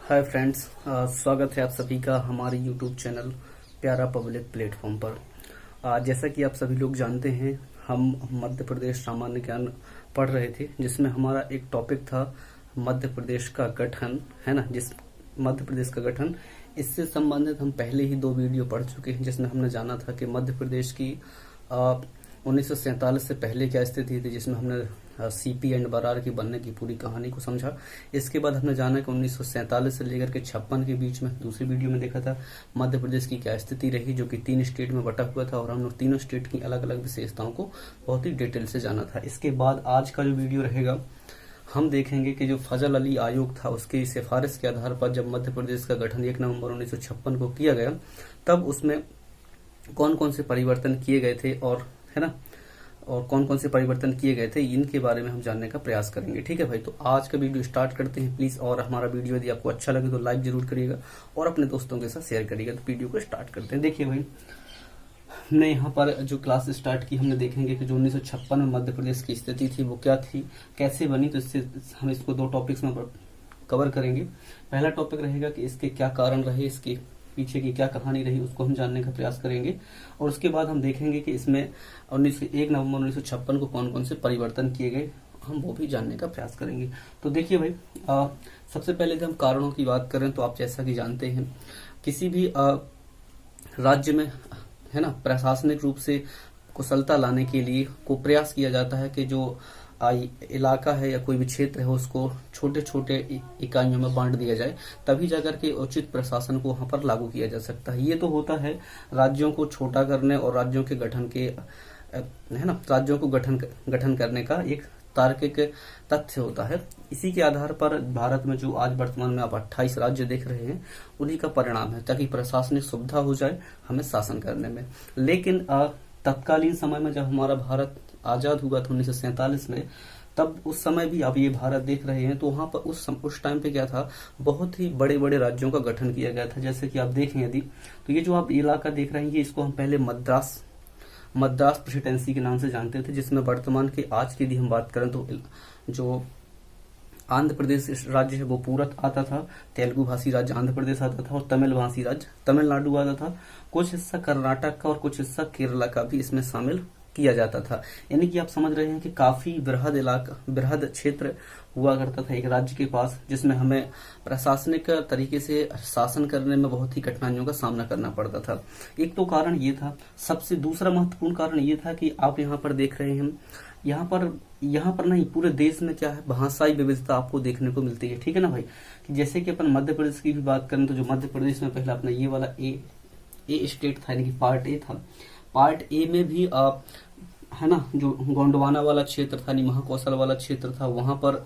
Hi friends, स्वागत है आप सभी का हमारे यूट्यूब चैनल प्यारा पब्लिक प्लेटफॉर्म पर। जैसा कि आप सभी लोग जानते हैं, हम मध्य प्रदेश सामान्य ज्ञान पढ़ रहे थे, जिसमें हमारा एक टॉपिक था मध्य प्रदेश का गठन, है ना। जिस मध्य प्रदेश का गठन, इससे संबंधित हम पहले ही 2 वीडियो पढ़ चुके हैं, जिसमें हमने जाना था कि मध्य प्रदेश की 1947 से पहले क्या स्थिति थी, जिसमें हमने सीपी एंड बरार की बनने की पूरी कहानी को समझा। इसके बाद हमने जाना कि 1947 से लेकर के 56 के बीच में दूसरी वीडियो में देखा था मध्य प्रदेश की क्या स्थिति रही, जो कि 3 स्टेट में बटा हुआ था, और हम लोग तीनों स्टेट की अलग अलग विशेषताओं को बहुत ही डिटेल से जाना था। इसके बाद आज का जो वीडियो रहेगा, हम देखेंगे कि जो फजल अली आयोग था, उसकी सिफारिश के आधार पर जब मध्य प्रदेश का गठन 1 नवंबर 1956 को किया गया, तब उसमें कौन कौन से परिवर्तन किए गए थे, और है ना, और कौन कौन से परिवर्तन किए गए थे, इनके बारे में हम जानने का प्रयास करेंगे। ठीक है भाई, तो आज का वीडियो स्टार्ट करते हैं प्लीज। और हमारा वीडियो यदि आपको अच्छा लगे तो लाइक जरूर करिएगा और अपने दोस्तों के साथ शेयर करिएगा। तो वीडियो को स्टार्ट करते हैं। देखिए भाई, हमने यहाँ पर जो क्लास स्टार्ट की, हमने देखेंगे कि जो 1956 में मध्य प्रदेश की स्थिति थी वो क्या थी, कैसे बनी। तो इससे हम इसको 2 टॉपिक्स में कवर करेंगे। पहला टॉपिक रहेगा कि इसके क्या कारण रहे, इसके पीछे की क्या कहानी रही, उसको हम जानने का प्रयास करेंगे। और उसके बाद हम देखेंगे कि इसमें 1 नवंबर 1956 को कौन कौन से परिवर्तन किए गए, हम वो भी जानने का प्रयास करेंगे। तो देखिए भाई, सबसे पहले जब हम कारणों की बात करें, तो आप जैसा कि जानते हैं, किसी भी राज्य में, है ना, प्रशासनिक रूप से कुशलता लाने के लिए को प्रयास किया जाता है कि जो इलाका है या कोई भी क्षेत्र है, उसको छोटे छोटे इकाइयों में बांट दिया जाए, तभी जाकर के उचित प्रशासन को वहां पर लागू किया जा सकता है। ये तो होता है राज्यों को छोटा करने और राज्यों के गठन के, है ना, राज्यों को गठन करने का एक तार्किक तथ्य होता है। इसी के आधार पर भारत में जो आज वर्तमान में आप 28 राज्य देख रहे हैं, उन्हीं का परिणाम है, ताकि प्रशासनिक सुविधा हो जाए हमें शासन करने में। लेकिन तत्कालीन समय में जब हमारा भारत आजाद हुआ था 1947 में, तब उस समय भी आप ये भारत देख रहे हैं, तो वहां पर उस टाइम पे क्या था, बहुत ही बड़े बड़े राज्यों का गठन किया गया था। जैसे कि आप देखें यदि, तो ये जो आप इलाका देख रहे हैं, ये इसको हम पहले मद्रास प्रेसिडेंसी के नाम से जानते थे, जिसमें वर्तमान के आज की यदि हम बात करें तो जो आंध्र प्रदेश राज्य है वो पूरा आता था, तेलुगु भाषी राज्य आंध्र प्रदेश आता था, और तमिल भाषी राज्य तमिलनाडु आता था। कुछ हिस्सा कर्नाटक का और कुछ हिस्सा केरला का भी इसमें शामिल किया जाता था। यानी कि आप समझ रहे हैं कि काफी बृहद क्षेत्र हुआ करता था एक राज्य के पास, जिसमें हमें प्रशासनिक तरीके से शासन करने में बहुत ही कठिनाइयों का सामना करना पड़ता था। एक तो कारण ये था। सबसे दूसरा महत्वपूर्ण कारण ये था कि आप यहाँ पर देख रहे हैं, यहाँ पर नहीं, पूरे देश में क्या है, भाषाई विविधता आपको देखने को मिलती है। ठीक है ना भाई, कि जैसे कि अपन मध्य प्रदेश की भी बात करें, तो जो मध्य प्रदेश में पहले अपना ये वाला ए स्टेट था, यानी कि पार्ट ए था। पार्ट ए में भी है ना, जो गोंडवाना वाला क्षेत्र था, महाकौशल वाला क्षेत्र था, वहां पर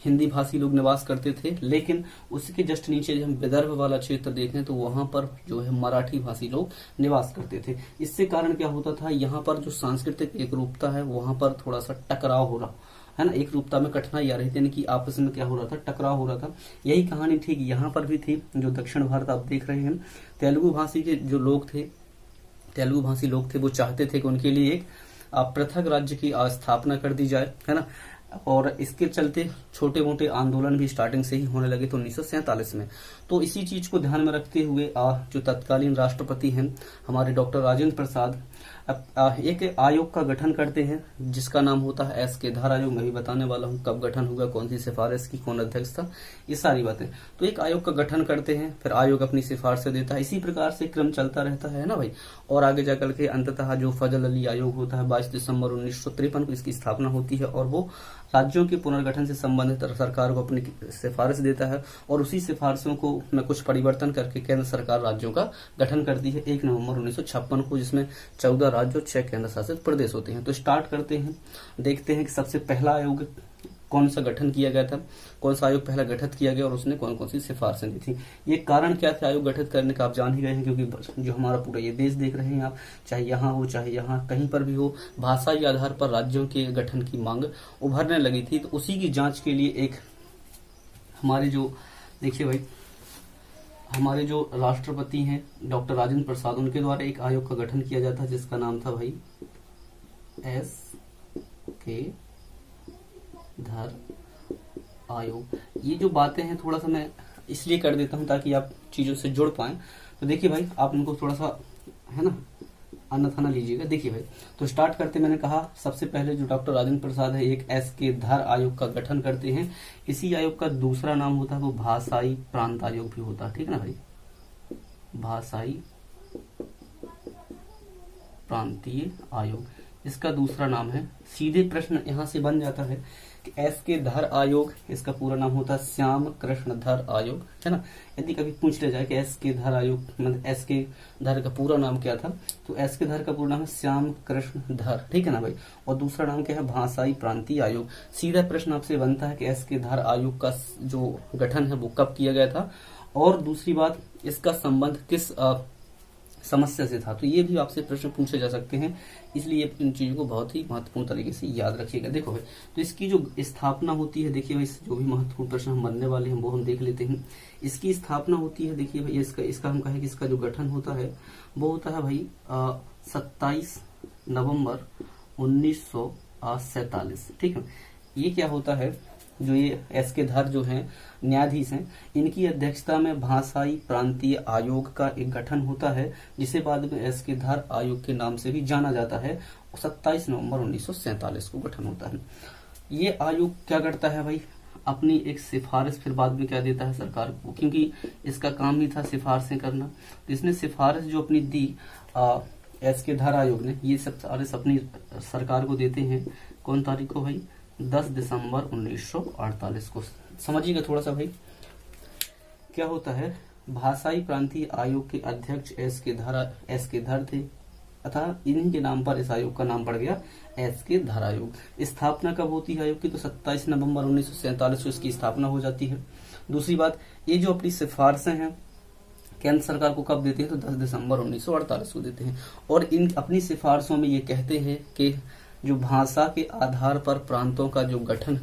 हिंदी भाषी लोग निवास करते थे। लेकिन उसके जस्ट नीचे जब हम विदर्भ वाला क्षेत्र देखें, तो वहां पर जो है मराठी भाषी लोग निवास करते थे। इससे कारण क्या होता था, यहाँ पर जो सांस्कृतिक एकरूपता है, वहां पर थोड़ा सा टकराव हो रहा है ना, एक रूपता में कठिनाई आ रही थी, यानी कि आपस में क्या हो रहा था, टकराव हो रहा था। यही कहानी ठीक यहाँ पर भी थी। जो दक्षिण भारत आप देख रहे हैं, तेलुगु भाषी के जो लोग थे, तेलुगु भाषी लोग थे, वो चाहते थे कि उनके लिए एक पृथक राज्य की स्थापना कर दी जाए, है ना। और इसके चलते छोटे मोटे आंदोलन भी स्टार्टिंग से ही होने लगे थे 1947 में। तो इसी चीज को ध्यान में रखते हुए जो तत्कालीन राष्ट्रपति हैं हमारे डॉक्टर राजेंद्र प्रसाद, एक आयोग का गठन करते हैं, जिसका नाम होता है एस.के. धार आयोग। मैं भी बताने वाला हूँ कब गठन हुआ, कौन सी सिफारिश की, कौन अध्यक्ष था, ये सारी बातें। तो एक आयोग का गठन करते हैं, फिर आयोग अपनी सिफारिश देता है। इसी प्रकार से क्रम चलता रहता है ना भाई। और आगे जाकर के अंततः जो फजल अली आयोग होता है, 22 दिसंबर 1953 को इसकी स्थापना होती है, और वो राज्यों के पुनर्गठन से संबंधित सरकार को अपनी सिफारिश देता है, और उसी सिफारिशों को में कुछ परिवर्तन करके केंद्र सरकार राज्यों का गठन करती है 1 नवंबर 1956 को, जिसमें 14 राज्य और 6 केंद्र शासित प्रदेश होते हैं। तो स्टार्ट करते हैं, देखते हैं कि सबसे पहला आयोग कौन सा गठन किया गया था, कौन सा आयोग पहला गठित किया गया, और उसने कौन कौन सी सिफारिशें दी थी। ये कारण क्या थे आयोग गठित करने का, आप जान ही गए हैं, क्योंकि जो हमारा पूरा ये देश देख रहे हैं आप, चाहे यहाँ हो चाहे यहाँ कहीं पर भी हो, भाषा के आधार पर राज्यों के गठन की मांग उभरने लगी थी। तो उसी की जांच के लिए एक हमारे जो, देखिए भाई, हमारे जो राष्ट्रपति हैं डॉक्टर राजेंद्र प्रसाद, उनके द्वारा एक आयोग का गठन किया जाता है, जिसका नाम था भाई एस.के. धार आयोग। ये जो बातें हैं, थोड़ा सा मैं इसलिए कर देता हूँ ताकि आप चीजों से जुड़ पाए। तो देखिए भाई, आप इनको थोड़ा सा है ना अन्यथा ना लीजिएगा। देखिए भाई, तो स्टार्ट करते, मैंने कहा सबसे पहले जो डॉक्टर राजेंद्र प्रसाद है एक एस के धर आयोग का गठन करते हैं। इसी आयोग का दूसरा नाम होता है वो भाषाई प्रांत आयोग भी होता है, ठीक है ना भाई, भाषाई प्रांतीय आयोग इसका दूसरा नाम है। सीधे प्रश्न यहां से बन जाता है कि एस के धर आयोग, इसका पूरा नाम होता है श्याम कृष्ण धर आयोग, है ना। यदि कभी पूछ लिया जाए कि एस के धर आयोग मतलब एस के धर का पूरा नाम क्या था, तो एस के धर का पूरा नाम है श्याम कृष्ण धर, ठीक है ना भाई। और दूसरा नाम क्या है, भाषाई प्रांतीय आयोग। सीधा प्रश्न आपसे बनता है कि एस के धर आयोग का जो गठन है वो कब किया गया था, और दूसरी बात इसका संबंध किस समस्या से था। तो ये भी आपसे प्रश्न पूछे जा सकते हैं, इसलिए इन चीजों को बहुत ही महत्वपूर्ण तरीके से याद रखिएगा। देखो भाई, तो इसकी जो स्थापना होती है, देखिए भाई जो भी महत्वपूर्ण प्रश्न हम बनने वाले हैं वो हम देख लेते हैं। इसकी स्थापना होती है, देखिए भाई इसका हम कहें कि इसका जो गठन होता है वो होता है भाई 27 नवंबर 1947, ठीक है। ये क्या होता है, जो ये एस के धर जो हैं न्यायाधीश हैं, इनकी अध्यक्षता में भाषाई प्रांतीय आयोग का एक गठन होता है, जिसे बाद में एस के धर आयोग के नाम से भी जाना जाता है। 27 नवंबर 1947 को गठन होता है। ये आयोग क्या करता है भाई, अपनी एक सिफारिश फिर बाद में क्या देता है सरकार को, क्योंकि इसका काम ही था सिफारिशें करना। तो इसने सिफारिश जो अपनी दी एस के धर आयोग ने, ये सब सिफारिश अपनी सरकार को देते हैं। कौन तारीख को भाई, 10 दिसंबर 1948 को। समझिएगा थोड़ा सा भाई, क्या होता है, भाषाई प्रांतीय आयोग के अध्यक्ष एस के धर थे, अतः इन्हीं के नाम पर इस आयोग का नाम पड़ गया एस के धर आयोग। स्थापना कब होती है आयोग की, तो 27 नवंबर 1947 को इसकी स्थापना हो जाती है। दूसरी बात, ये जो अपनी सिफारिशें हैं केंद्र सरकार को कब देते हैं, तो 10 दिसंबर 1948 को देते हैं। और इन अपनी सिफारिशों में ये कहते हैं कि जो भाषा के आधार पर प्रांतों का जो गठन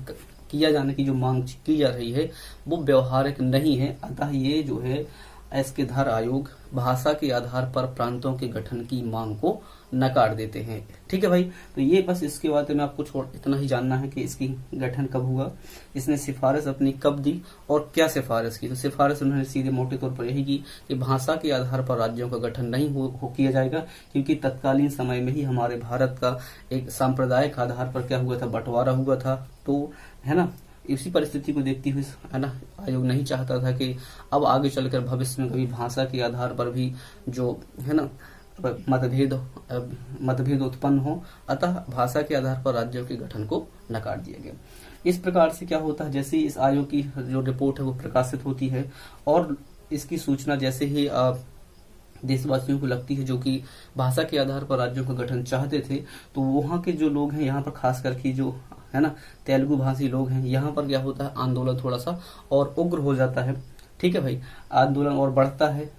किया जाने की जो मांग की जा रही है वो व्यवहारिक नहीं है, अतः ये जो है एस के धर आयोग भाषा के आधार पर प्रांतों के गठन की मांग को नकार देते हैं, ठीक है भाई। तो ये बस इसके बारे में आपको इतना ही जानना है कि इसकी गठन कब हुआ, इसने सिफारिश अपनी कब दी और क्या सिफारिश की। तो सिफारिश उन्होंने सीधे मोटे तौर पर यही की कि भाषा के आधार पर राज्यों का गठन नहीं किया जाएगा, क्योंकि तत्कालीन समय में ही हमारे भारत का एक सांप्रदायिक आधार पर क्या हुआ था, बंटवारा हुआ था। तो है ना, इसी परिस्थिति को देखती हुई है ना आयोग नहीं चाहता था कि अब आगे चलकर भविष्य में कभी भाषा के आधार पर भी जो है ना मतभेद उत्पन्न हो, अतः भाषा के आधार पर राज्यों के गठन को नकार दिया गया। इस प्रकार से क्या होता है, जैसे इस आयोग की जो रिपोर्ट है वो प्रकाशित होती है और इसकी सूचना जैसे ही देशवासियों को लगती है जो कि भाषा के आधार पर राज्यों का गठन चाहते थे, तो वहां के जो लोग हैं यहाँ पर खास करके जो है ना तेलुगु भाषी लोग हैं, यहाँ पर क्या होता है आंदोलन थोड़ा सा और उग्र हो जाता है, ठीक है भाई। आंदोलन और बढ़ता है।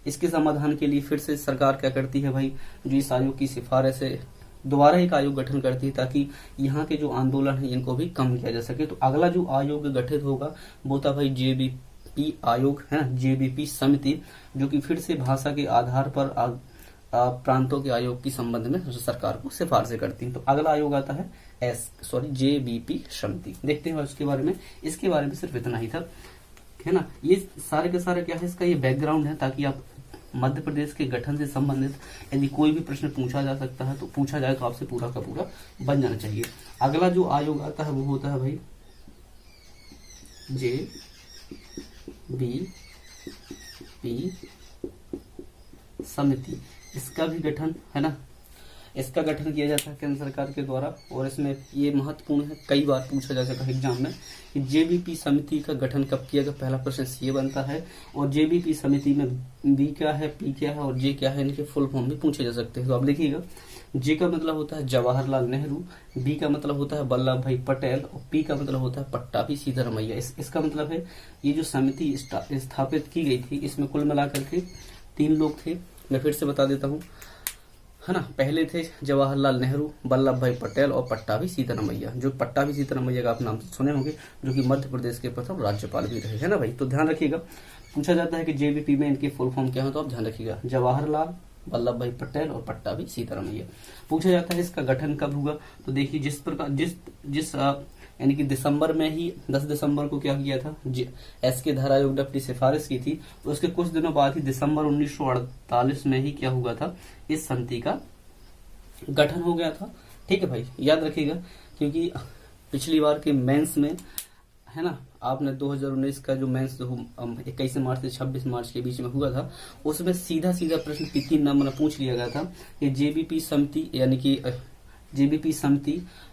इसके समाधान के लिए फिर से सरकार क्या करती है भाई, जो इस आयोग की सिफारिश है दोबारा एक आयोग गठन करती है ताकि यहाँ के जो आंदोलन है इनको भी कम किया जा सके। तो अगला जो आयोग गठित होगा वो था भाई जेबीपी आयोग, है ना, जेबीपी समिति, जो कि फिर से भाषा के आधार पर प्रांतों के आयोग की संबंध में सरकार को सिफारिशें करती है। तो अगला आयोग आता है जेबीपी समिति। देखते हैं उसके बारे में। इसके बारे में सिर्फ इतना ही था, है ना। ये सारे के सारे क्या है, इसका ये बैकग्राउंड है ताकि आप मध्य प्रदेश के गठन से संबंधित यदि कोई भी प्रश्न पूछा जा सकता है तो पूछा जाए तो आपसे पूरा का पूरा बन जाना चाहिए। अगला जो आयोग आता है वो होता है भाई जेबीपी समिति। इसका भी गठन है ना, इसका गठन किया जाता है केंद्र सरकार के द्वारा। और इसमें ये महत्वपूर्ण है, कई बार पूछा जा सकता है एग्जाम में कि जेबीपी समिति का गठन कब किया गया। पहला प्रश्न ये बनता है। और जेबीपी समिति में बी क्या है, पी क्या है और जे क्या है, इनके फुल फॉर्म भी पूछे जा सकते हैं। तो आप देखिएगा, जे का मतलब होता है जवाहरलाल नेहरू, बी का मतलब होता है वल्लभ भाई पटेल और पी का मतलब होता है पट्टाभी सीतारमैया। इसका मतलब है ये जो समिति स्थापित की गई थी इसमें कुल मिलाकर के 3 लोग थे। मैं फिर से बता देता हूँ, है ना। पहले थे जवाहरलाल नेहरू, वल्लभ भाई पटेल और पट्टाभी सीतारमैया। जो पट्टाभी सीतारमैया का आप नाम सुने होंगे, जो कि मध्य प्रदेश के प्रथम राज्यपाल भी रहे, है ना भाई। तो ध्यान रखिएगा, पूछा जाता है कि जेबीपी में इनके फुल फॉर्म क्या है, तो आप ध्यान रखिएगा जवाहरलाल, वल्लभ भाई पटेल और पट्टाभी सीतारमैया। पूछा जाता है इसका गठन कब हुआ, तो देखिए जिस यानी कि दिसंबर में ही 10 दिसंबर को क्या किया था, एसके धर आयोग ने अपनी सिफारिश की थी। उसके कुछ दिनों बाद ही दिसंबर 1948 में ही क्या हुआ था, इस समिति का गठन हो गया था। ठीक है भाई, याद रखिएगा, क्योंकि पिछली बार के मेंस में है ना, आपने 2019 का जो मेंस 21 मार्च से 26 मार्च के बीच में हुआ था, उसमें सीधा सीधा प्रश्न 3 नंबर में पूछ लिया गया था कि जेबीपी समिति यानी कि जेबीपी समिति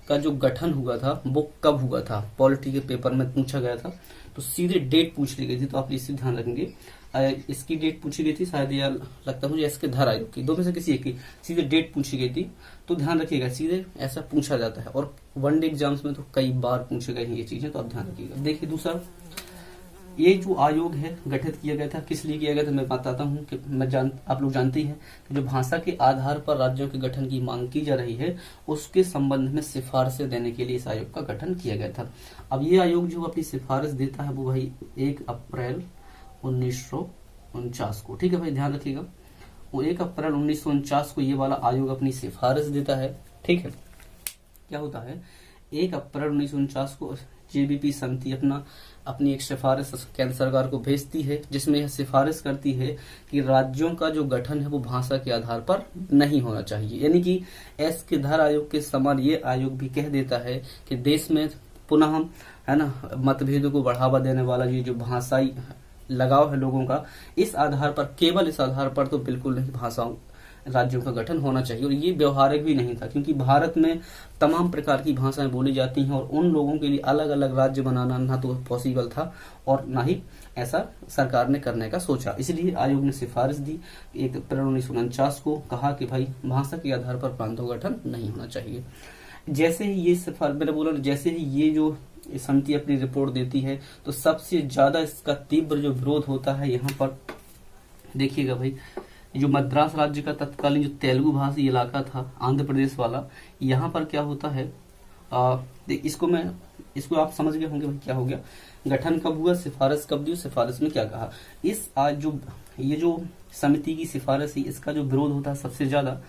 का जो गठन हुआ था वो कब हुआ था, पॉलिटी के पेपर में पूछा गया था। तो सीधे डेट पूछ ली गई थी, तो आप इसे ध्यान रखेंगे। इसकी डेट पूछी गई थी, शायद यार लगता है मुझे एसके धर आयोग की, दो में से किसी एक की सीधे डेट पूछी गई थी। तो ध्यान रखिएगा, सीधे ऐसा पूछा जाता है, और वनडे एग्जाम्स में तो कई बार पूछे गए हैं ये चीजें, तो आप ध्यान रखिएगा। देखिए दूसरा, ये जो आयोग है गठित किया गया था, किस लिए किया गया था मैं बताता हूँ कि आप लोग जानते हैं कि जो भाषा के आधार पर राज्यों के गठन की मांग की जा रही है, उसके संबंध में सिफारिशें देने के लिए इस आयोग का गठन किया गया था। अब ये आयोग जो अपनी सिफारिश देता है वो भाई 1 अप्रैल 1949 को, ठीक है भाई ध्यान रखिएगा, वो 1 अप्रैल 1949 को ये वाला आयोग अपनी सिफारिश देता है। ठीक है, क्या होता है, 1 अप्रैल 1949 को जेबीपी समिति अपनी एक सिफारिश केंद्र सरकार को भेजती है, जिसमें यह सिफारिश करती है कि राज्यों का जो गठन है वो भाषा के आधार पर नहीं होना चाहिए। यानी कि एसके धर आयोग के समान ये आयोग भी कह देता है कि देश में पुनः है ना मतभेदों को बढ़ावा देने वाला ये जो भाषाई लगाव है लोगों का, इस आधार पर, केवल इस आधार पर तो बिल्कुल नहीं भाषाओं राज्यों का गठन होना चाहिए। और ये व्यवहारिक भी नहीं था, क्योंकि भारत में तमाम प्रकार की भाषाएं बोली जाती हैं, और उन लोगों के लिए अलग अलग राज्य बनाना ना तो पॉसिबल था और ना ही ऐसा सरकार ने करने का सोचा। इसलिए आयोग ने सिफारिश दी 1 अप्रैल 1949 को, कहा कि भाई भाषा के आधार पर प्रांतों का गठन नहीं होना चाहिए। जैसे ही ये मैंने बोला, जैसे ही ये जो समिति अपनी रिपोर्ट देती है, तो सबसे ज्यादा इसका तीव्र जो विरोध होता है यहाँ पर देखिएगा भाई, जो मद्रास राज्य का तत्कालीन जो तेलुगु भाषी इलाका था, आंध्र प्रदेश वाला, यहाँ पर क्या होता है, इसको आप समझ गए होंगे भाई क्या हो गया, गठन कब हुआ, सिफारिश कब दी, सिफारिश में क्या कहा। ये जो समिति की सिफारिश है, इसका जो विरोध होता है सबसे ज्यादा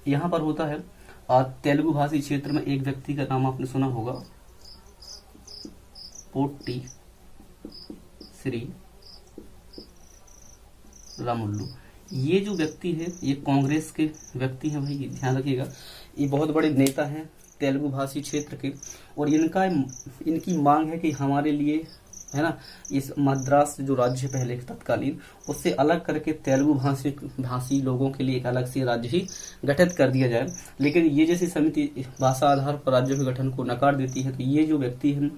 यहाँ पर होता है तेलुगु भाषी क्षेत्र में। एक व्यक्ति का नाम आपने सुना होगा, पोट्टी श्री रामुल्लू। ये जो व्यक्ति है ये कांग्रेस के व्यक्ति हैं भाई, ध्यान रखिएगा, ये बहुत बड़े नेता हैं तेलुगु भाषी क्षेत्र के, और इनकी मांग है कि हमारे लिए है ना, इस मद्रास जो राज्य पहले तत्कालीन, उससे अलग करके तेलुगु भाषी लोगों के लिए एक अलग से राज्य ही गठित कर दिया जाए। लेकिन ये जैसी समिति भाषा आधार पर राज्यों के गठन को नकार देती है, तो ये जो व्यक्ति हैं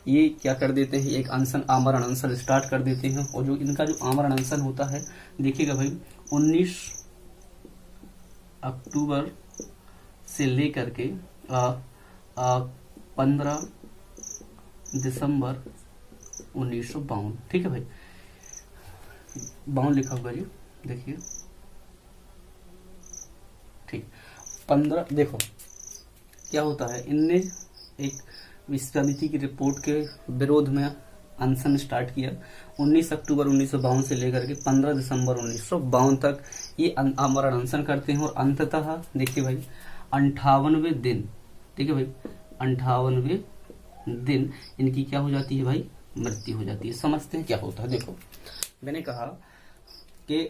ये क्या कर देते हैं, एक आमरण अनशन स्टार्ट कर देते हैं। और जो इनका जो आमरण अनशन होता है, देखिएगा भाई, 19 अक्टूबर से लेकर के 15 दिसंबर 1952, ठीक है भाई, 52 लिखा हुआ जी, देखिए ठीक, 15, देखो क्या होता है, इनने एक समिति की रिपोर्ट के विरोध में अनशन स्टार्ट किया 19 अक्टूबर 1952 से लेकर के 15 दिसंबर 1952 तक ये आमरण अनशन करते हैं। और अंततः देखिए भाई 58वें दिन, ठीक है भाई, 58वें दिन इनकी क्या हो जाती है भाई, मृत्यु हो जाती है। समझते हैं क्या होता है। देखो मैंने कहा कि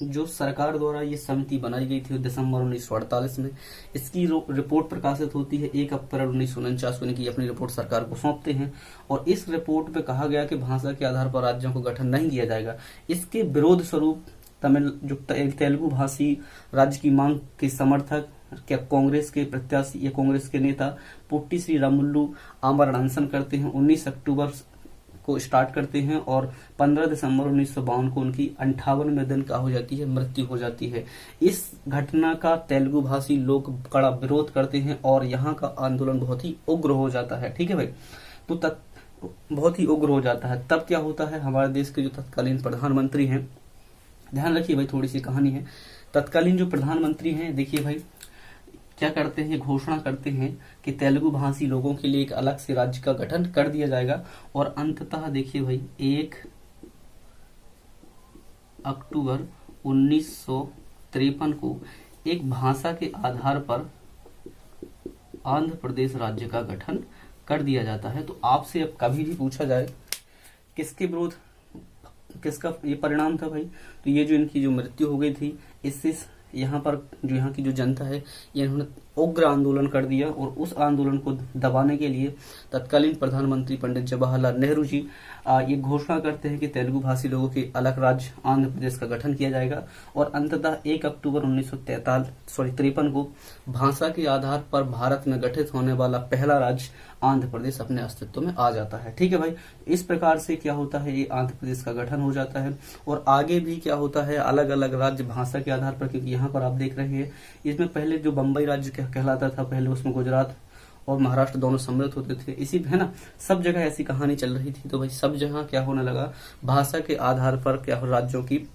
जो सरकार द्वारा ये समिति बनाई गई थी दिसंबर 1948 में, इसकी रिपोर्ट प्रकाशित होती है 1 अप्रैल 1949 को, इनकी अपनी रिपोर्ट सरकार को सौंपते हैं। और इस रिपोर्ट पे कहा गया कि भाषा के आधार पर राज्यों को गठन नहीं किया जाएगा। इसके विरोध स्वरूप तेलुगु भाषी राज्य की मांग के समर्थक क्या कांग्रेस के प्रत्याशी या कांग्रेस के नेता पोट्टी श्री रामुल्लू आमरण अनशन करते हैं। 19 अक्टूबर को स्टार्ट करते हैं और 15 दिसंबर 1952 को उनकी 58वें दिन का हो जाती है, मृत्यु हो जाती है। इस घटना का तेलुगु भाषी लोग कड़ा विरोध करते हैं और यहाँ का आंदोलन बहुत ही उग्र हो जाता है, ठीक है भाई, तो बहुत ही उग्र हो जाता है। तब क्या होता है, हमारे देश के जो तत्कालीन प्रधानमंत्री हैं, ध्यान रखिए भाई, थोड़ी सी कहानी है। तत्कालीन जो प्रधानमंत्री हैं, देखिए भाई क्या करते हैं, घोषणा करते हैं कि तेलुगु भाषी लोगों के लिए एक अलग से राज्य का गठन कर दिया जाएगा। और अंततः देखिए भाई 1 अक्टूबर 1953 को एक भाषा के आधार पर आंध्र प्रदेश राज्य का गठन कर दिया जाता है, तो आपसे अब कभी भी पूछा जाए किसके विरोध, किसका ये परिणाम था भाई, तो ये जो इनकी जो मृत्यु हो गई थी, इससे यहाँ पर जो यहाँ की जो जनता है ये इन्होंने उग्र आंदोलन कर दिया, और उस आंदोलन को दबाने के लिए तत्कालीन प्रधानमंत्री पंडित जवाहरलाल नेहरू जी ये घोषणा करते हैं कि तेलुगु भाषी लोगों के अलग राज्य आंध्र प्रदेश का गठन किया जाएगा, और अंततः 1 अक्टूबर 1953 को भाषा के आधार पर भारत में गठित होने वाला पहला राज्य आंध्र प्रदेश अपने अस्तित्व में आ जाता है। ठीक है भाई, इस प्रकार से क्या होता है, ये आंध्र प्रदेश का गठन हो जाता है। और आगे भी क्या होता है, अलग अलग राज्य भाषा के आधार पर, क्योंकि यहाँ पर आप देख रहे हैं इसमें पहले जो बम्बई राज्य कहलाता था, पहले उसमें गुजरात और महाराष्ट्र दोनों सम्मिलित होते थे, इसी है ना, सब जगह ऐसी कहानी चल रही थी। तो भाई सब जगह क्या होने लगा, भाषा के आधार पर क्या हो, राज्यों की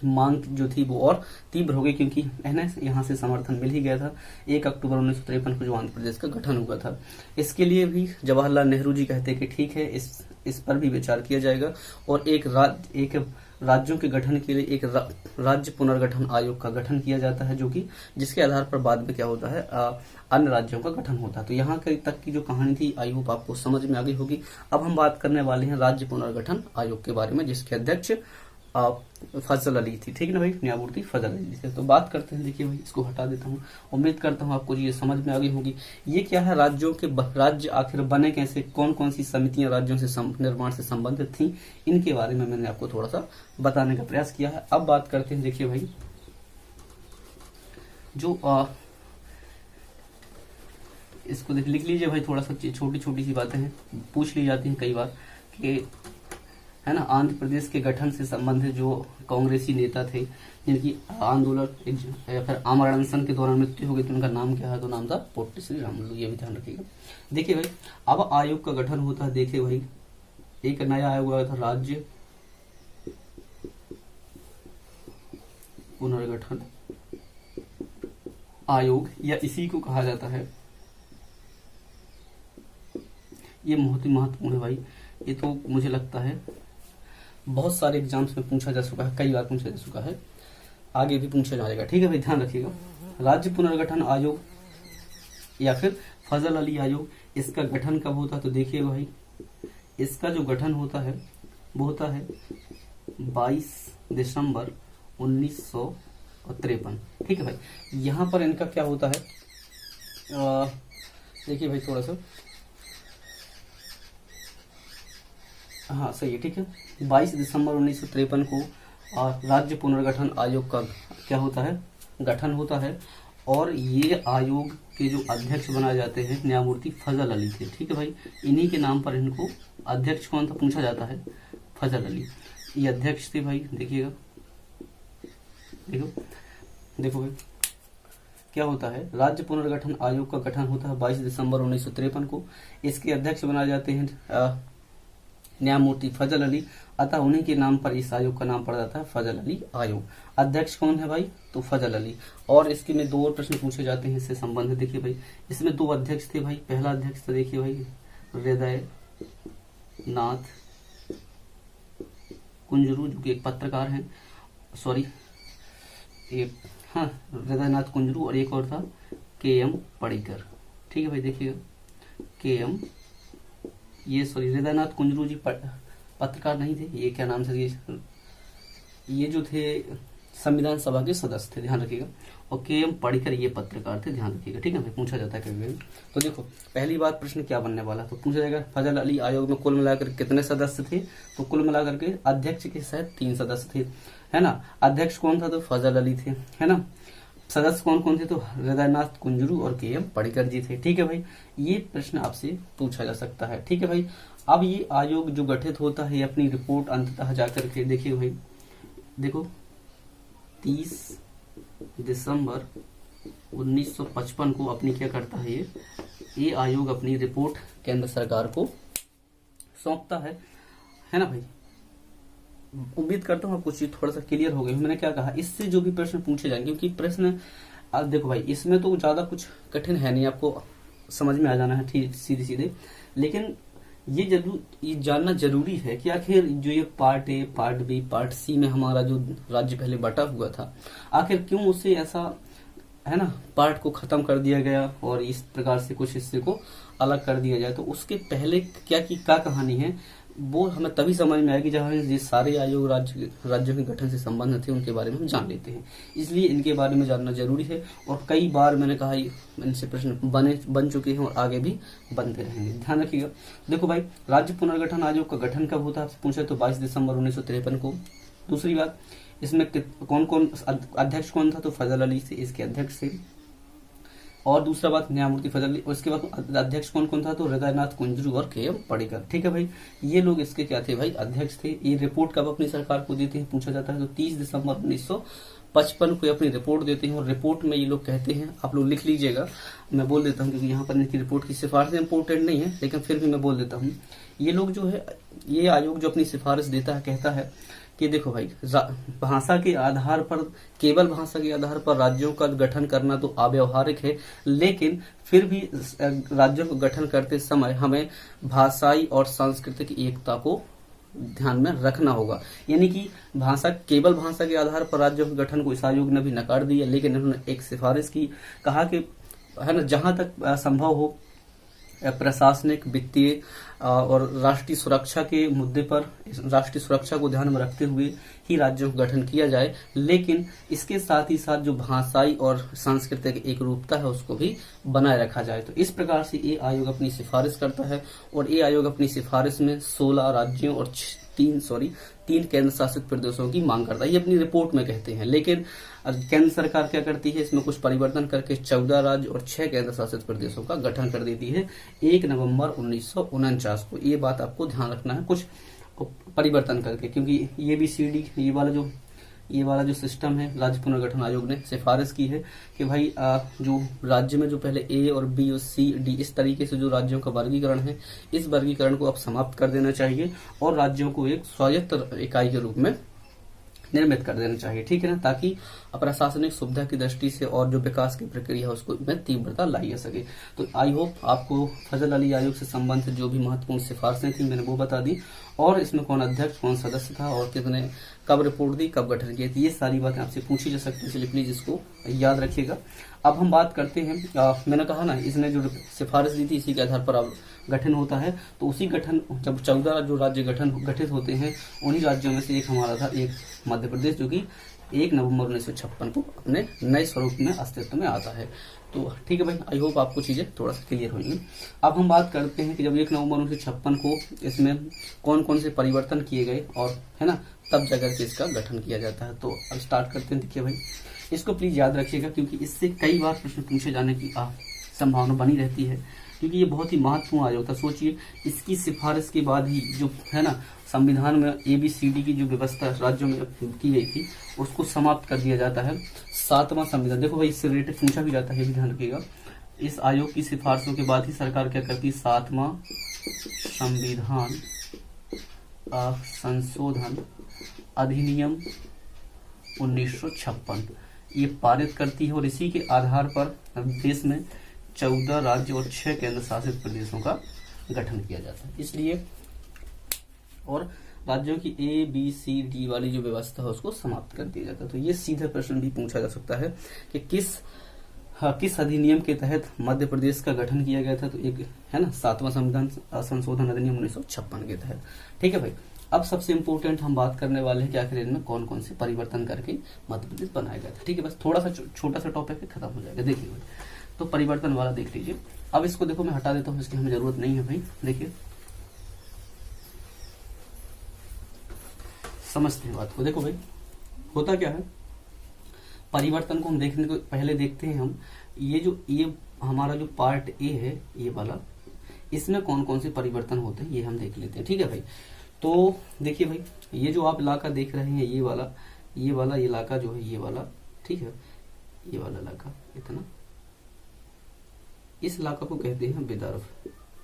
मांग जो थी वो और तीव्र हो गई, क्योंकि है ना यहाँ से समर्थन मिल ही गया था 1 अक्टूबर 1953 को जो आंध्र प्रदेश का गठन हुआ था। इसके लिए भी जवाहरलाल नेहरू जी कहते कि ठीक है, इस पर भी विचार किया जाएगा, और एक राज्यों के गठन के लिए एक राज्य पुनर्गठन आयोग का गठन किया जाता है, जो कि जिसके आधार पर बाद में क्या होता है, अन्य राज्यों का गठन होता है। तो यहाँ तक की जो कहानी थी, आई होप आपको समझ में आ गई होगी। अब हम बात करने वाले हैं राज्य पुनर्गठन आयोग के बारे में, जिसके अध्यक्ष फजल अली थी। ठीक है ना भाई, न्यायमूर्ति फजल अली थे। तो बात करते हैं, देखिए भाई इसको हटा देता हूँ, उम्मीद करता हूँ आपको ये समझ में आ गई होगी। ये क्या है, राज्यों के राज्य आखिर बने कैसे, कौन कौन सी समितियां राज्यों से निर्माण से संबंधित थी, इनके बारे में मैंने आपको थोड़ा सा बताने का प्रयास किया है। अब बात करते हैं, देखिए भाई जो इसको लिख लीजिए भाई, थोड़ा सा छोटी छोटी सी बातें हैं, पूछ ली जाती हैं कई बार कि है ना, आंध्र प्रदेश के गठन से संबंधित जो कांग्रेसी नेता थे, जिनकी आंदोलन या फिर आमरण अनशन के दौरान मृत्यु हो गई, तो उनका नाम क्या है, तो नाम था पोट्टी श्री रामुलु, ये भी ध्यान रखिएगा। देखिए भाई, अब आयोग का गठन होता है, देखिए भाई एक नया आयोग आया था, राज्य पुनर्गठन आयोग, या इसी को कहा जाता है, ये बहुत ही महत्वपूर्ण है भाई। ये तो मुझे लगता है बहुत सारे एग्जाम्स में पूछा जा चुका है, कई बार पूछा जा चुका है, आगे भी पूछा जाएगा। ठीक है भाई, ध्यान रखिएगा। राज्य पुनर्गठन आयोग या फिर फजल अली आयोग, इसका गठन कब होता है, तो देखिए भाई इसका जो गठन होता है वो होता है 22 दिसंबर 1953। ठीक है भाई, यहाँ पर इनका क्या होता है, देखिए भाई थोड़ा सा, हाँ सही है, ठीक है, 22 दिसंबर 1953 को राज्य पुनर्गठन आयोग का क्या होता है, गठन होता है, और ये आयोग के जो अध्यक्ष बनाए जाते हैं न्यायमूर्ति फजल अली थे। ठीक है भाई, इन्हीं के नाम पर इनको अध्यक्ष कौन था पूछा जाता है, फजल अली, ये अध्यक्ष थे भाई। देखिएगा, देखो भाई क्या होता है, राज्य पुनर्गठन आयोग का गठन होता है 22 दिसंबर 1953 को। इसके अध्यक्ष बनाए जाते हैं न्यायमूर्ति फजल अली, अतः उन्हीं के नाम पर इस आयोग का नाम पड़ जाता है फजल अली आयोग। अध्यक्ष कौन है भाई, तो फजल अली। और इसके में 2 और प्रश्न पूछे जाते हैं इससे संबंधित। देखिए भाई, इसमें 2 अध्यक्ष थे भाई। पहला अध्यक्ष था, देखिए भाई, हृदय नाथ कुंजरू, जो कि एक पत्रकार हैं, सॉरी एक, हाँ, हृदय नाथ कुंजरू, और एक और था KM पडिक्कर। ठीक है भाई, देखिएगा KM, ये सॉरी हृदयनाथ कुंजरू जी पत्रकार नहीं थे, ये क्या नाम था, ये जो थे संविधान सभा के सदस्य थे, ध्यान रखिएगा। और KM पडिक्कर ये पत्रकार थे, ध्यान रखिएगा। ठीक है भाई, पूछा जाता है कभी। तो देखो पहली बात, प्रश्न क्या बनने वाला, तो पूछा जाएगा फजल अली आयोग में कुल मिलाकर कितने सदस्य थे, तो कुल मिलाकर के अध्यक्ष के साथ 3 सदस्य थे, है ना। अध्यक्ष कौन था, तो फजल अली थे, है ना। सदस्य कौन कौन थे, तो हृदयनाथ कुंजरू और KM पडिक्कर जी थे। ठीक है भाई, ये प्रश्न आपसे पूछा जा सकता है। ठीक है भाई, अब ये आयोग जो गठित होता है, अपनी रिपोर्ट अंततः जाकर के, देखिए भाई, देखो 30 दिसंबर 1955 को अपनी क्या करता है, ये आयोग अपनी रिपोर्ट केंद्र सरकार को सौंपता है ना भाई। उम्मीद करता हूँ आपको चीज थोड़ा सा क्लियर हो गई। मैंने क्या कहा, इससे जो भी प्रश्न पूछे जाएंगे, क्योंकि प्रश्न अब देखो भाई, इसमें तो ज्यादा कुछ कठिन है नहीं, आपको समझ में आ जाना है ठीक सीधे सीधे। लेकिन ये जानना जरूरी है कि आखिर जो ये part A, part B, part C में हमारा जो राज्य पहले बटा हुआ था, आखिर क्यों उसे ऐसा है ना पार्ट को खत्म कर दिया गया और इस प्रकार से कुछ हिस्से को अलग कर दिया जाए। तो उसके पहले क्या कहानी है वो हमें तभी समझ में आएगी जब ये सारे आयोग राज्यों के गठन से संबंध थे उनके बारे में हम जान लेते हैं। इसलिए इनके बारे में जानना जरूरी है और कई बार मैंने कहा इनसे प्रश्न बन चुके हैं और आगे भी बनते रहेंगे, ध्यान रखिएगा। देखो भाई, राज्य पुनर्गठन आयोग का गठन कब होता है पूछे तो 22 दिसंबर 1953 को। दूसरी बात, इसमें कौन कौन अध्यक्ष कौन था तो फजल अली से इसके अध्यक्ष थे। और दूसरा बात न्यायमूर्ति फजल अली, उसके बाद अध्यक्ष कौन कौन था तो हृदयनाथ कुंजरू और के एम पडिक्कर। ठीक है भाई, ये लोग इसके क्या थे भाई, अध्यक्ष थे। ये रिपोर्ट कब अपनी सरकार को देते हैं पूछा जाता है तो 30 दिसंबर 1955 को अपनी रिपोर्ट देते हैं। और रिपोर्ट में ये लोग कहते हैं, आप लोग लिख लीजिएगा, मैं बोल देता हूँ क्योंकि यहाँ पर इनकी रिपोर्ट की सिफारिश इंपोर्टेंट नहीं है लेकिन फिर भी मैं बोल देता हूँ। ये लोग जो है, ये आयोग जो अपनी सिफारिश देता है कहता है कि देखो भाई, भाषा के आधार पर, केवल भाषा के आधार पर राज्यों का गठन करना तो अव्यवहारिक है, लेकिन फिर भी राज्यों को गठन करते समय हमें भाषाई और सांस्कृतिक एकता को ध्यान में रखना होगा। यानी कि केवल भाषा के आधार पर राज्यों के गठन को इस आयोग ने भी नकार दिया, लेकिन उन्होंने एक सिफारिश की, कहा कि है ना जहां तक संभव हो प्रशासनिक, वित्तीय और राष्ट्रीय सुरक्षा के मुद्दे पर राष्ट्रीय सुरक्षा को ध्यान में रखते हुए ही राज्यों का गठन किया जाए, लेकिन इसके साथ ही साथ जो भाषाई और सांस्कृतिक एक रूपता है उसको भी बनाए रखा जाए। तो इस प्रकार से ये आयोग अपनी सिफारिश करता है और ये आयोग अपनी सिफारिश में 16 राज्यों और 3 केंद्र शासित प्रदेशों की मांग करता है, ये अपनी रिपोर्ट में कहते हैं। लेकिन केंद्र सरकार क्या करती है, इसमें कुछ परिवर्तन करके 14 राज्य और 6 केंद्र शासित प्रदेशों का गठन कर देती है 1 नवंबर 1949 को। ये बात आपको ध्यान रखना है, कुछ परिवर्तन करके, क्योंकि ये वाला जो सिस्टम है राज्य पुनर्गठन आयोग ने सिफारिश की है कि भाई जो राज्य में जो पहले ए और बी और सी डी इस तरीके से जो राज्यों का वर्गीकरण है, इस वर्गीकरण को अब समाप्त कर देना चाहिए और राज्यों को एक स्वायत्त इकाई के रूप में निर्मित कर देना चाहिए। ठीक है ना, ताकि प्रशासनिक सुविधा की दृष्टि से और जो विकास की प्रक्रिया है उसको में तीव्रता लाई जा सके। तो आई होप आपको फजल अली आयोग से संबंधित जो भी महत्वपूर्ण सिफारिशें थी मैंने वो बता दी, और इसमें कौन अध्यक्ष कौन सदस्य था और कितने कब रिपोर्ट दी, कब गठन किया थी, ये सारी बातें आपसे पूछी जा सकती है, इसलिए प्लीज इसको याद रखिएगा। अब हम बात करते हैं, मैंने कहा ना इसने जो सिफारिश दी थी इसी के आधार पर अब गठन होता है। तो उसी गठन, जब 14 जो राज्य गठित होते हैं उन्हीं राज्यों में से एक हमारा था एक मध्य प्रदेश, जो कि 1 नवंबर 1956 को अपने नए स्वरूप में अस्तित्व में आता है। तो ठीक है भाई, आई होप आपको चीजें थोड़ा सा क्लियर होंगी। अब हम बात करते हैं कि जब 1 नवंबर 1956 को इसमें कौन कौन से परिवर्तन किए गए और है ना तब जाकर के इसका गठन किया जाता है। तो अब स्टार्ट करते हैं। देखिए भाई, इसको प्लीज याद रखिएगा क्योंकि इससे कई बार प्रश्न पूछे जाने की संभावना बनी रहती है, क्योंकि ये बहुत ही महत्वपूर्ण आयोग था। सोचिए, इसकी सिफारिश के बाद ही जो है ना संविधान में ABCD की जो व्यवस्था राज्यों में की गई थी उसको समाप्त कर दिया जाता है। 7वां संविधान, देखो भाई इससे रिलेटेड पूछा भी जाता है, ये भी ध्यान रखिएगा। इस आयोग की सिफारिशों के बाद ही सरकार क्या करती है, 7वां संविधान संशोधन अधिनियम 1956 ये पारित करती है और इसी के आधार पर देश में 14 राज्य और 6 केंद्र शासित प्रदेशों का गठन किया जाता है। इसलिए और राज्यों की ABCD वाली जो व्यवस्था है उसको समाप्त कर दिया जाता है। तो ये सीधा प्रश्न भी पूछा जा सकता है कि किस अधिनियम के तहत मध्य प्रदेश का गठन किया गया था। तो एक है ना 7वां संविधान संशोधन अधिनियम 1956 के तहत। ठीक है भाई, अब सबसे इम्पोर्टेंट हम बात करने वाले हैं कि आखिर इनमें कौन कौन से परिवर्तन करके मध्य प्रदेश बनाया गया था। ठीक है, बस थोड़ा सा छोटा सा टॉपिक है, खत्म हो जाएगा। देखिए भाई, तो परिवर्तन वाला देख लीजिए। अब इसको देखो मैं हटा देता हूँ, इसकी हमें जरूरत नहीं है भाई। देखिए समझते हैं बात को। देखो भाई, होता क्या है, परिवर्तन को हम देखने को पहले देखते हैं हम ये हमारा जो पार्ट ए है ये वाला, इसमें कौन कौन से परिवर्तन होते हैं ये हम देख लेते हैं। ठीक है भाई, तो देखिए भाई, ये जो आप इलाका देख रहे हैं ये वाला इलाका जो है ये वाला, ठीक है, ये वाला इलाका इतना, इस इलाका को कहते हैं विदर्भ।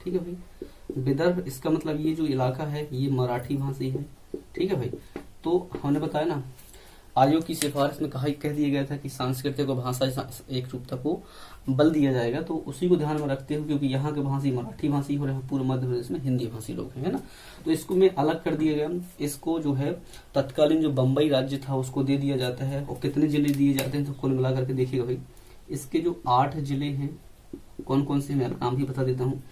ठीक है भाई, विदर्भ इसका मतलब ये जो इलाका है ये मराठी भाषी है। ठीक है भाई, तो हमने बताया ना आयोग की सिफारिश में कह दिया गया था कि सांस्कृतिक और भाषा एक रूपता को बल दिया जाएगा, तो उसी को ध्यान में रखते हुए क्योंकि यहाँ के भाषी मराठी भाषी हो रहे हैं, पूरे मध्य प्रदेश में हिंदी भाषी लोग हैं, है ना, तो इसको में अलग कर दिया गया। इसको जो है तत्कालीन जो बम्बई राज्य था उसको दे दिया जाता है। और कितने जिले दिए जाते हैं तो कुल मिलाकर के देखिएगा भाई, इसके जो 8 जिले हैं कौन कौन से, मैं नाम भी बता देता हूँ।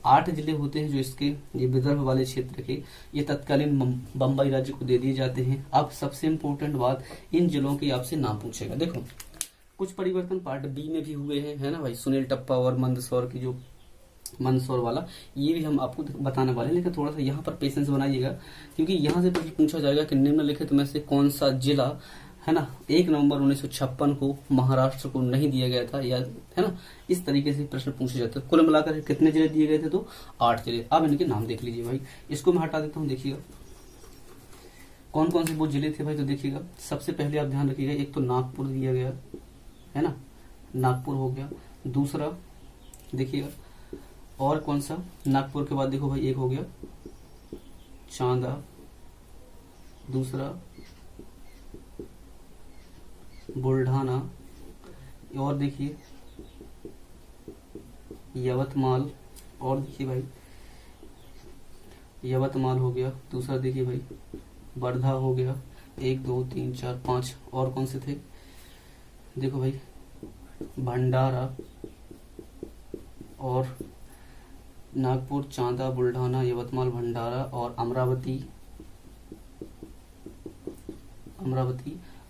8 जिले होते हैं जो इसके ये विदर्भ वाले क्षेत्र के, ये तत्कालीन बम्बई राज्य को दे दिए जाते हैं। अब सबसे इम्पोर्टेंट बात, इन जिलों के आपसे नाम पूछेगा। देखो कुछ परिवर्तन पार्ट बी में भी हुए हैं, है ना भाई। सुनील टप्पा और मंदसौर की जो मंदसौर वाला, ये भी हम आपको बताने वाले हैं, लेकिन थोड़ा सा यहाँ पर पेशेंस बनाइएगा, क्योंकि यहाँ से प्रश्न पूछा जाएगा कि निम्नलिखित में से कौन सा जिला, है ना, 1 नवंबर 1956 को महाराष्ट्र को नहीं दिया गया था, या है ना, इस तरीके से प्रश्न पूछे जाते हैं। कुल मिलाकर कितने जिले दिए गए थे, तो 8 जिले। अब इनके नाम देख लीजिए भाई, इसको मैं हटा देता हूँ। देखिएगा कौन कौन से वो जिले थे भाई, तो देखिएगा सबसे पहले आप ध्यान रखिएगा, एक तो नागपुर दिया गया, है ना, नागपुर हो गया। दूसरा देखिएगा और कौन सा, नागपुर के बाद देखो भाई एक हो गया चांदा, दूसरा बुल्ढाना, और देखिए यवतमाल, और देखिए भाई यवतमाल हो गया। दूसरा देखिए भाई वर्धा हो गया। 1 2 3 4 5 और कौन से थे, देखो भाई भंडारा, और नागपुर, चांदा, बुल्ढाना, यवतमाल, भंडारा और अमरावती,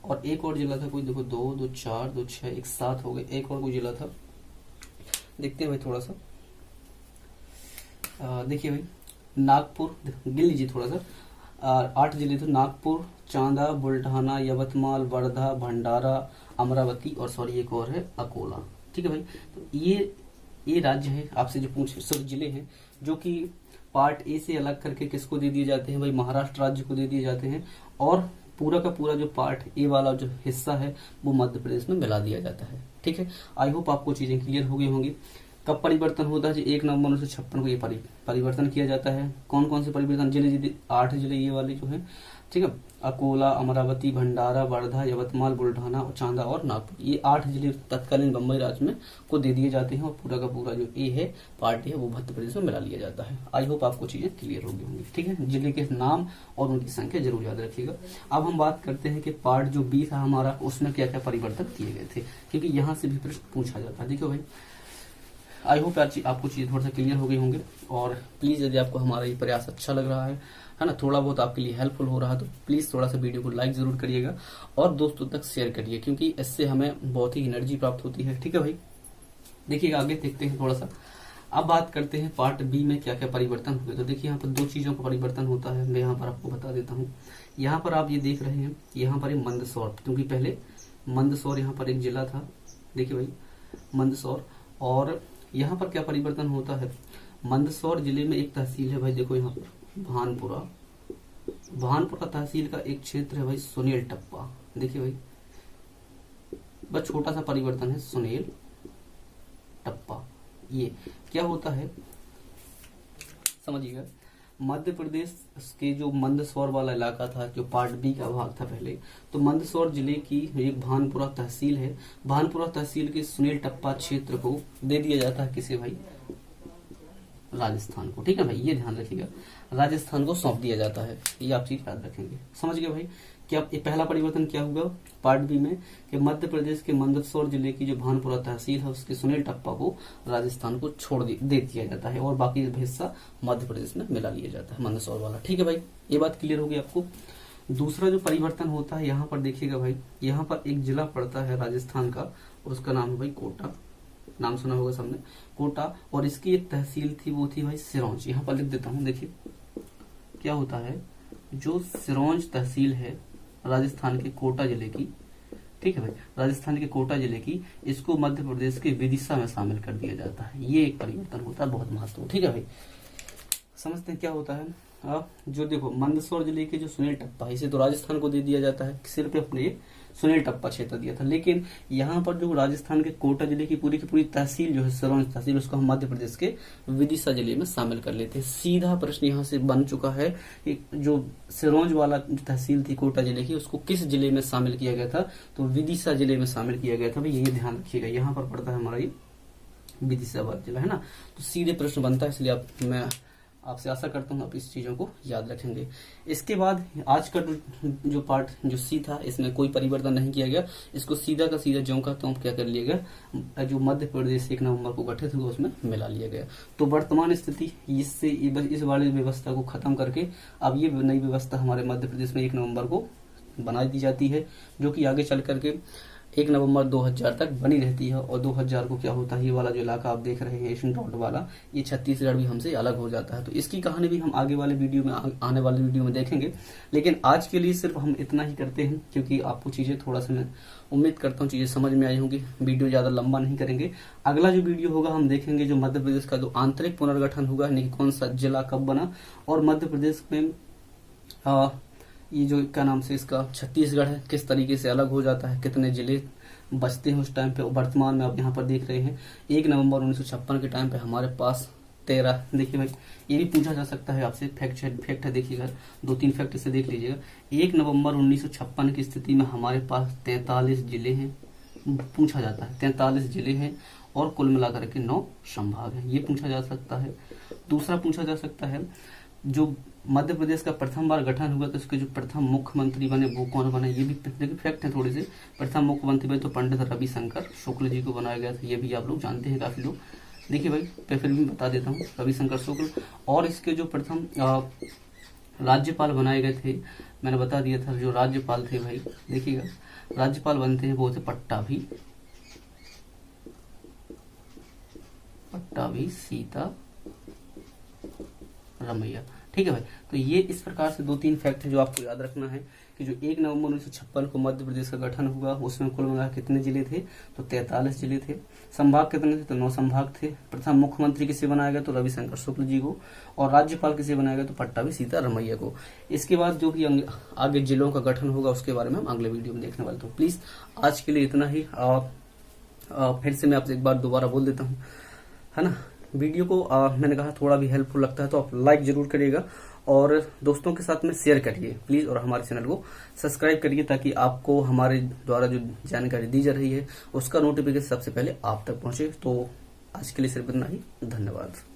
और एक और जिला था कोई, देखो 2 2 4 2 6 1 7 हो गए। एक और कोई जिला था, देखते हैं भाई थोड़ा सा, देखिए भाई नागपुर, गिन लीजिए थोड़ा सा। 8 जिले थे, नागपुर, चांदा, बुल्ढाना, यवतमाल, वर्धा, भंडारा, अमरावती और सॉरी एक और है अकोला। ठीक है भाई, तो ये राज्य है आपसे जो पूछे, सब जिले हैं जो कि पार्ट ए से अलग करके किसको दे दिए जाते हैं भाई, महाराष्ट्र राज्य को दे दिए जाते हैं, और पूरा का पूरा जो पार्ट ए वाला जो हिस्सा है वो मध्य प्रदेश में मिला दिया जाता है। ठीक है, आई होप आपको चीजें क्लियर हो गई होंगी। कब परिवर्तन होता है, 1 नवंबर 1956 को ये परिवर्तन किया जाता है। कौन कौन से परिवर्तन, जिले 8 जिले ये वाले जो है, ठीक है, अकोला, अमरावती, भंडारा, वर्धा, यवतमाल, बुल्ढाना, चांदा और नागपुर, ये 8 जिले तत्कालीन बम्बई राज्य में को दे दिए जाते हैं, और पूरा का पूरा जो ए है पार्ट है वो मध्य प्रदेश में मिला लिया जाता है। आई होप आपको चीजें क्लियर हो गई होंगी। ठीक है, जिले के नाम और उनकी संख्या जरूर याद रखिएगा। अब हम बात करते हैं कि पार्ट जो बी था हमारा, उसमें क्या क्या परिवर्तन किए गए थे, क्योंकि यहाँ से भी प्रश्न पूछा जाता है। देखो भाई, आई होप आपको चीजें थोड़ा सा क्लियर हो गई होंगे, और प्लीज यदि आपको हमारा ये प्रयास अच्छा लग रहा है ना, थोड़ा बहुत आपके लिए हेल्पफुल हो रहा है, तो प्लीज थोड़ा सा वीडियो को लाइक जरूर करिएगा और दोस्तों तक शेयर करिए, क्योंकि इससे हमें बहुत ही एनर्जी प्राप्त होती है। ठीक है भाई, देखिएगा आगे देखते हैं थोड़ा सा। अब बात करते हैं पार्ट बी में क्या क्या परिवर्तन हुए। तो देखिए यहाँ पर 2 चीजों का परिवर्तन होता है, मैं यहाँ पर आपको बता देता हूँ। यहाँ पर आप ये देख रहे हैं, यहाँ पर मंदसौर, क्योंकि पहले मंदसौर यहाँ पर एक जिला था, देखिए भाई मंदसौर, और यहाँ पर क्या परिवर्तन होता है, मंदसौर जिले में एक तहसील है भाई, देखो यहाँ पर भानपुरा तहसील का एक क्षेत्र है भाई सुनील टप्पा। देखिए भाई बस छोटा सा परिवर्तन है, सुनील टप्पा। ये क्या होता है समझिएगा, मध्य प्रदेश के जो मंदसौर वाला इलाका था, जो पार्ट बी का भाग था पहले, तो मंदसौर जिले की एक भानपुरा तहसील है, भानपुरा तहसील के सुनील टप्पा क्षेत्र को दे दिया जाता है किसे भाई, राजस्थान को। ठीक है भाई, ये ध्यान रखिएगा, राजस्थान को सौंप दिया जाता है, ये आप चीज याद रखेंगे। समझ गए भाई, क्या ये पहला परिवर्तन क्या हुआ पार्ट बी में, कि मध्य प्रदेश के मंदसौर जिले की जो भानपुरा तहसील है उसके सुनील टप्पा को राजस्थान को दे दिया जाता है, और बाकी हिस्सा मध्य प्रदेश में मिला लिया जाता है, मंदसौर वाला। ठीक है भाई, ये बात क्लियर होगी आपको। दूसरा जो परिवर्तन होता है यहाँ पर देखिएगा भाई, यहाँ पर एक जिला पड़ता है राजस्थान का, और उसका नाम है भाई कोटा, नाम सुना होगा सबने, कोटा, और इसकी एक तहसील थी, वो थी भाई सिरोंज। यहाँ पर लिख देता हूँ, देखिए क्या होता है, जो सिरोंज तहसील है राजस्थान के कोटा जिले की, ठीक है भाई, राजस्थान के कोटा जिले की, इसको मध्य प्रदेश के विदिशा में शामिल कर दिया जाता है। ये एक परिवर्तन होता है, बहुत महत्वपूर्ण। ठीक है भाई, समझते हैं क्या होता है। अब जो देखो मंदसौर जिले के जो सुनील टप्पा, इसे तो राजस्थान को दे दिया जाता है, सिर्फ अपने सुनील टप्पा क्षेत्र दिया था, लेकिन यहाँ पर जो राजस्थान के कोटा जिले की पूरी तहसील जो है सिरोंज तहसील, उसको हम मध्य प्रदेश के विदिशा जिले में शामिल कर लेते हैं। सीधा प्रश्न यहाँ से बन चुका है कि जो सिरोंज वाला तहसील थी कोटा जिले की, उसको किस जिले में शामिल किया गया था, तो विदिशा जिले में शामिल किया गया था भाई, ये ध्यान रखिएगा। यहाँ पर पड़ता है हमारा ये विदिशा जिला, है ना, तो सीधे प्रश्न बनता है, इसलिए मैं आपसे आशा करता हूँ आप इस चीजों को याद रखेंगे। इसके बाद आज का जो पार्ट जो सी था, इसमें कोई परिवर्तन नहीं किया गया, इसको सीधा का सीधा ज्यों का त्यों क्या कर लिया गया, जो मध्य प्रदेश 1 नवंबर को गठित हुआ उसमें मिला लिया गया। तो वर्तमान स्थिति इससे इस वाली व्यवस्था को खत्म करके अब ये नई व्यवस्था हमारे मध्य प्रदेश में 1 नवंबर को बना दी जाती है, जो कि आगे चल करके 1 नवंबर 2000 तक बनी रहती है। और 2000 को क्या होता है, ये वाला जो इलाका आप देख रहे हैं एशियन डॉट वाला, ये छत्तीसगढ़ भी हमसे अलग हो जाता है। तो इसकी कहानी भी हम आगे वाले वीडियो में आने वाले वीडियो में देखेंगे, लेकिन आज के लिए सिर्फ हम इतना ही करते हैं, क्योंकि आपको चीजें थोड़ा सा, मैं उम्मीद करता हूँ चीजें समझ में आई होंगी। वीडियो ज्यादा लंबा नहीं करेंगे। अगला जो वीडियो होगा हम देखेंगे जो मध्य प्रदेश का जो आंतरिक पुनर्गठन होगा, यानी कौन सा जिला कब बना, और मध्य प्रदेश में ये जो क्या नाम से इसका छत्तीसगढ़ है किस तरीके से अलग हो जाता है, कितने जिले बचते हैं उस टाइम पे। वर्तमान में आप यहाँ पर देख रहे हैं 1 नवंबर 1956 के टाइम पे हमारे पास 13, देखिए भाई ये भी पूछा जा सकता है आपसे, फैक्ट है, देखिएगा 2-3 फैक्ट से देख लीजिएगा। 1 नवंबर 1956 की स्थिति में हमारे पास 43 जिले हैं, पूछा जाता है 43 जिले हैं, और कुल मिलाकर के 9 संभाग हैं, ये पूछा जा सकता है। दूसरा पूछा जा सकता है जो मध्य प्रदेश का प्रथम बार गठन हुआ तो उसके जो प्रथम मुख्यमंत्री बने वो कौन बने, ये भी देखिए फैक्ट है थोड़े से। प्रथम मुख्यमंत्री बने तो पंडित रविशंकर शुक्ल जी को बनाया गया था, ये भी आप लोग जानते हैं काफी लोग। देखिए भाई फिर भी बता देता हूँ, रविशंकर शुक्ल। और इसके जो प्रथम राज्यपाल बनाए गए थे, मैंने बता दिया था, जो राज्यपाल थे भाई देखिएगा, राज्यपाल बनते हैं वो थे पट्टाभी सीता रमैया। ठीक है भाई, तो ये इस प्रकार से 2-3 फैक्ट है जो आपको याद रखना है कि जो 1 नवंबर 1956 को मध्य प्रदेश का गठन हुआ उसमें कुल मिलाकर कितने जिले थे, तो 43 जिले थे। संभाग कितने थे, तो 9 संभाग थे। प्रथम मुख्यमंत्री किसे बनाया गया, तो रविशंकर शुक्ल जी को, और राज्यपाल किसे बनाया गया, तो पट्टाभी सीता रमैया को। इसके बाद जो भी आगे जिलों का गठन होगा उसके बारे में हम अगले वीडियो में देखने वाले। तो प्लीज आज के लिए इतना ही। फिर से मैं आपसे एक बार दोबारा बोल देता हूँ, है ना, वीडियो को मैंने कहा थोड़ा भी हेल्पफुल लगता है तो आप लाइक जरूर करिएगा, और दोस्तों के साथ में शेयर करिए प्लीज, और हमारे चैनल को सब्सक्राइब करिए ताकि आपको हमारे द्वारा जो जानकारी दी जा रही है उसका नोटिफिकेशन सबसे पहले आप तक पहुंचे। तो आज के लिए सिर्फ इतना ही, धन्यवाद।